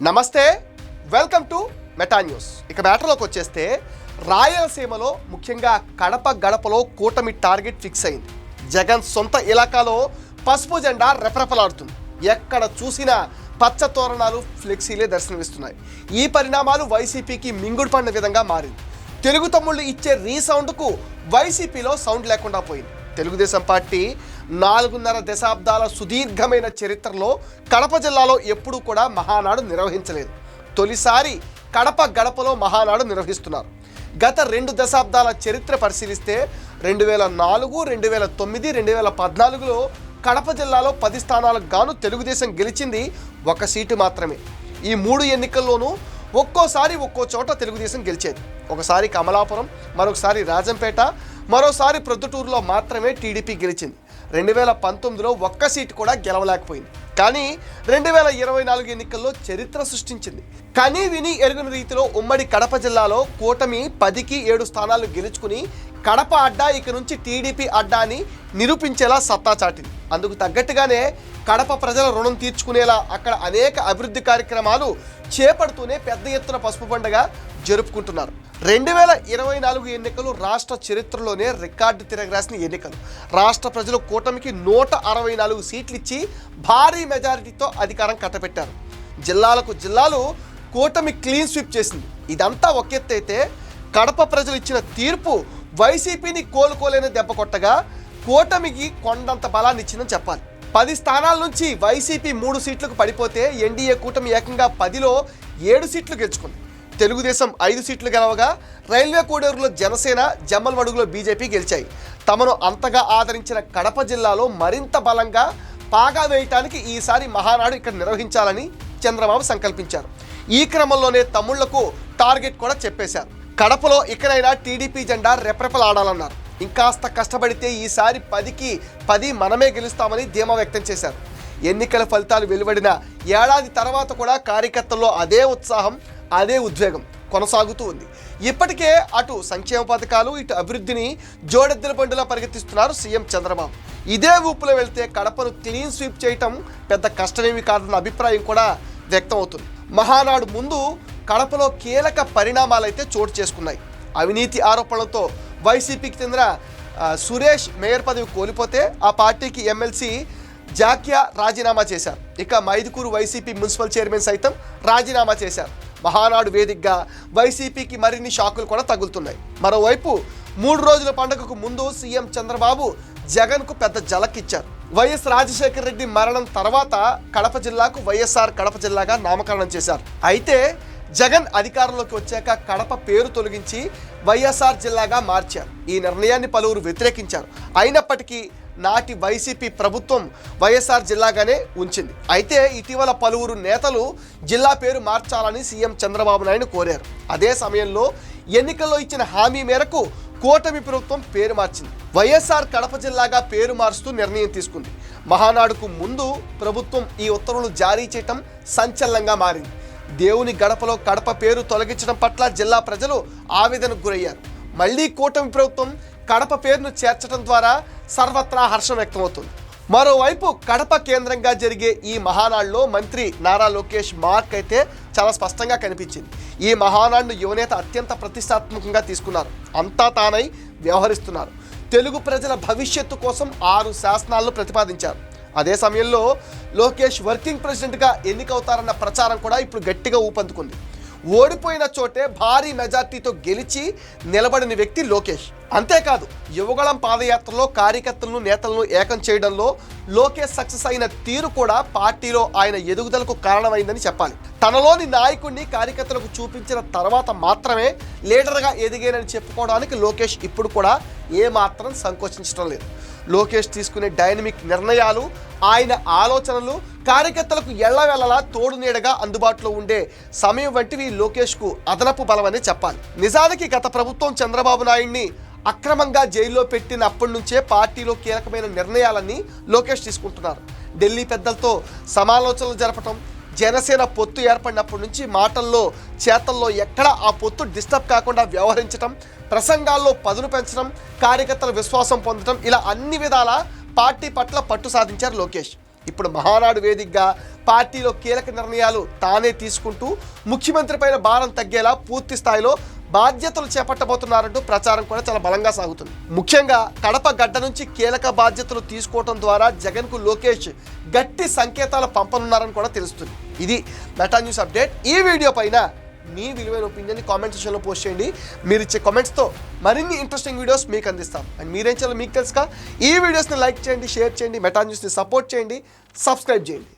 నమస్తే, welcome to meta news. ఇక మ్యాటర్లోకి వచ్చేస్తే రాయలసీమలో ముఖ్యంగా కడప గడపలో కూటమి టార్గెట్ ఫిక్స్ అయింది. జగన్ సొంత ఇలాకాలో పసుపు జెండా రెపరెపలాడుతుంది. ఎక్కడ చూసినా పచ్చ తోరణాలు, ఫ్లెక్సీలే దర్శనమిస్తున్నాయి. ఈ పరిణామాలు వైసీపీకి మింగుడు పడిన విధంగా మారింది. తెలుగు తమ్ముళ్ళు ఇచ్చే రీసౌండ్కు వైసీపీలో సౌండ్ లేకుండా పోయింది. తెలుగుదేశం పార్టీ 4.5 దశాబ్దాల సుదీర్ఘమైన చరిత్రలో కడప జిల్లాలో ఎప్పుడూ కూడా మహానాడు నిర్వహించలేదు. తొలిసారి కడప గడపలో మహానాడు నిర్వహిస్తున్నారు. గత 2 దశాబ్దాల చరిత్ర పరిశీలిస్తే 2004, 2009, 2014లో కడప జిల్లాలో 10 స్థానాలకు గాను తెలుగుదేశం గెలిచింది 1 సీటు మాత్రమే. ఈ 3 ఎన్నికల్లోనూ ఒక్కోసారి ఒక్కో చోట తెలుగుదేశం గెలిచేది. ఒకసారి కమలాపురం, మరొకసారి రాజంపేట, మరోసారి ప్రొద్దుటూరులో మాత్రమే టీడీపీ గెలిచింది. 2019లో 1 సీటు కూడా గెలవలేకపోయింది. కానీ 2024 ఎన్నికల్లో చరిత్ర సృష్టించింది. కనీ విని ఎరుగని రీతిలో ఉమ్మడి కడప జిల్లాలో కూటమి 10కి 7 స్థానాలు గెలుచుకుని కడప అడ్డా ఇక నుంచి టీడీపీ అడ్డా అని నిరూపించేలా సత్తా చాటింది. అందుకు తగ్గట్టుగానే కడప ప్రజల రుణం తీర్చుకునేలా అక్కడ అనేక అభివృద్ధి కార్యక్రమాలు చేపడుతూనే పెద్ద ఎత్తున పసుపు పండుగ జరుపుకుంటున్నారు. 2024 ఎన్నికలు రాష్ట్ర చరిత్రలోనే రికార్డు తిరగరాసిన ఎన్నికలు. రాష్ట్ర ప్రజలు కూటమికి 164 సీట్లు ఇచ్చి భారీ మెజారిటీతో అధికారం కట్టబెట్టారు. జిల్లాలు కూటమి క్లీన్ స్వీప్ చేసింది. ఇదంతా ఒక ఎత్తు అయితే, కడప ప్రజలు ఇచ్చిన తీర్పు వైసీపీని కోలుకోలేని దెబ్బ కొట్టగా కూటమికి కొండంత బలాన్ని ఇచ్చిందని చెప్పాలి. 10 స్థానాల నుంచి వైసీపీ 3 సీట్లకు పడిపోతే ఎన్డీఏ కూటమి ఏకంగా 10లో 7 సీట్లు గెలుచుకుంది. తెలుగుదేశం 5 సీట్లు గెలవగా రైల్వే కోడూరులో జనసేన, జమ్మలమడుగులో బీజేపీ గెలిచాయి. తమను అంతగా ఆదరించిన కడప జిల్లాలో మరింత బలంగా పాగా వేయటానికి ఈసారి మహానాడు ఇక్కడ నిర్వహించాలని చంద్రబాబు సంకల్పించారు. ఈ క్రమంలోనే తమ్ముళ్లకు టార్గెట్ కూడా చెప్పేశారు. కడపలో ఇకనైనా టీడీపీ జెండా రెపరెపలాడాలన్నారు. ఇంకాస్త కష్టపడితే ఈసారి 10కి 10 మనమే గెలుస్తామని ధీమా వ్యక్తం చేశారు. ఎన్నికల ఫలితాలు వెలువడిన ఏడాది తర్వాత కూడా కార్యకర్తల్లో అదే ఉత్సాహం, అదే ఉద్వేగం కొనసాగుతూ ఉంది. ఇప్పటికే అటు సంక్షేమ పథకాలు, ఇటు అభివృద్ధిని జోడెద్దుల బండిలా పరిగెత్తిస్తున్నారు సీఎం చంద్రబాబు. ఇదే ఊపులో వెళ్తే కడపను క్లీన్ స్వీప్ చేయటం పెద్ద కష్టమేమి కాదన్న అభిప్రాయం కూడా వ్యక్తం అవుతుంది. మహానాడు ముందు కడపలో కీలక పరిణామాలైతే చోటు చేసుకున్నాయి. అవినీతి ఆరోపణలతో వైసీపీకి చెందిన సురేష్ మేయర్ పదవి కోల్పోతే ఆ పార్టీకి ఎమ్మెల్సీ జాక్యా రాజీనామా చేశారు. ఇక మైదుకూరు వైసీపీ మున్సిపల్ చైర్మన్ సైతం రాజీనామా చేశారు. మహానాడు వేదికగా వైసీపీకి మరిన్ని షాకులు కూడా తగులుతున్నాయి. మరోవైపు 3 రోజుల పండుగకు ముందు సీఎం చంద్రబాబు జగన్కు పెద్ద జలక్ ఇచ్చారు. వైఎస్ రాజశేఖర రెడ్డి మరణం తర్వాత కడప జిల్లాకు వైఎస్ఆర్ కడప జిల్లాగా నామకరణం చేశారు. అయితే జగన్ అధికారంలోకి వచ్చాక కడప పేరు తొలగించి వైఎస్ఆర్ జిల్లాగా మార్చారు. ఈ నిర్ణయాన్ని పలువురు వ్యతిరేకించారు. అయినప్పటికీ నాటి వైసీపీ ప్రభుత్వం వైఎస్ఆర్ జిల్లాగానే ఉంచింది. అయితే ఇటీవల పలువురు నేతలు జిల్లా పేరు మార్చాలని సీఎం చంద్రబాబు నాయుడు కోరారు. అదే సమయంలో ఎన్నికల్లో ఇచ్చిన హామీ మేరకు కూటమి ప్రభుత్వం పేరు మార్చింది. వైఎస్ఆర్ కడప జిల్లాగా పేరు మారుస్తూ నిర్ణయం తీసుకుంది. మహానాడుకు ముందు ప్రభుత్వం ఈ ఉత్తర్వులు జారీ చేయటం సంచలనంగా మారింది. దేవుని గడపలో కడప పేరు తొలగించడం పట్ల జిల్లా ప్రజలు ఆవేదనకు గురయ్యారు. మళ్లీ కూటమి ప్రభుత్వం కడప పేరును చేర్చడం ద్వారా సర్వత్రా హర్షం వ్యక్తమవుతుంది. మరోవైపు కడప కేంద్రంగా జరిగే ఈ మహానాడులో మంత్రి నారా లోకేష్ మార్క్ అయితే చాలా స్పష్టంగా కనిపించింది. ఈ మహానాడును యువనేత అత్యంత ప్రతిష్టాత్మకంగా తీసుకున్నారు. అంతా తానై వ్యవహరిస్తున్నారు. తెలుగు ప్రజల భవిష్యత్తు కోసం 6 శాసనాలను ప్రతిపాదించారు. అదే సమయంలో లోకేష్ వర్కింగ్ ప్రెసిడెంట్గా ఎన్నికవుతారన్న ప్రచారం కూడా ఇప్పుడు గట్టిగా ఊపందుకుంది. ఓడిపోయిన చోటే భారీ మెజార్టీతో గెలిచి నిలబడిన వ్యక్తి లోకేష్. అంతేకాదు, యువగళం పాదయాత్రలో కార్యకర్తలను, నేతలను ఏకం చేయడంలో లోకేష్ సక్సెస్ అయిన తీరు కూడా పార్టీలో ఆయన ఎదుగుదలకు కారణమైందని చెప్పాలి. తనలోని నాయకుడిని కార్యకర్తలకు చూపించిన తర్వాత మాత్రమే లీడర్గా ఎదిగానని చెప్పుకోవడానికి లోకేష్ ఇప్పుడు కూడా ఏమాత్రం సంకోచించడం లేదు. లోకేష్ తీసుకునే డైనమిక్ నిర్ణయాలు, ఆయన ఆలోచనలు కార్యకర్తలకు ఎళ్లవెళ్లలా తోడు నీడగా అందుబాటులో ఉండే సమయం వంటివి లోకేష్కు అదనపు బలమని చెప్పాలి. నిజానికి గత ప్రభుత్వం చంద్రబాబు నాయుడిని అక్రమంగా జైల్లో పెట్టినప్పటి నుంచే పార్టీలో కీలకమైన నిర్ణయాలన్నీ లోకేష్ తీసుకుంటున్నారు. ఢిల్లీ పెద్దలతో సమాలోచనలు జరపటం, జనసేన పొత్తు ఏర్పడినప్పటి నుంచి మాటల్లో, చేతల్లో ఎక్కడా ఆ పొత్తు డిస్టర్బ్ కాకుండా వ్యవహరించడం, ప్రసంగాల్లో పదును పెంచడం, కార్యకర్తల విశ్వాసం పొందడం, ఇలా అన్ని విధాల పార్టీ పట్ల పట్టు సాధించారు లోకేష్. ఇప్పుడు మహానాడు వేదికగా పార్టీలో కీలక నిర్ణయాలు తానే తీసుకుంటూ ముఖ్యమంత్రి పైన భారం తగ్గేలా పూర్తి స్థాయిలో బాధ్యతలు చేపట్టబోతున్నారంటూ ప్రచారం కూడా చాలా బలంగా సాగుతుంది. ముఖ్యంగా కడప గడ్డ నుంచి కీలక బాధ్యతలు తీసుకోవడం ద్వారా జగన్కు లోకేష్ గట్టి సంకేతాలు పంపనున్నారని కూడా తెలుస్తుంది. ఇది మెటా న్యూస్ అప్డేట్. ఈ వీడియో పైన మీ విలువైన ఒపీనియన్ని కామెంట్ సెక్షన్లో పోస్ట్ చేయండి. మీరు ఇచ్చే కామెంట్స్తో మరిన్ని ఇంట్రెస్టింగ్ వీడియోస్ మీకు అందిస్తాం. అండ్ మీరేం చేయాలో మీకు తెలుసుగా. ఈ వీడియోస్ని లైక్ చేయండి, షేర్ చేయండి, మెటా న్యూస్ని సపోర్ట్ చేయండి, సబ్స్క్రైబ్ చేయండి.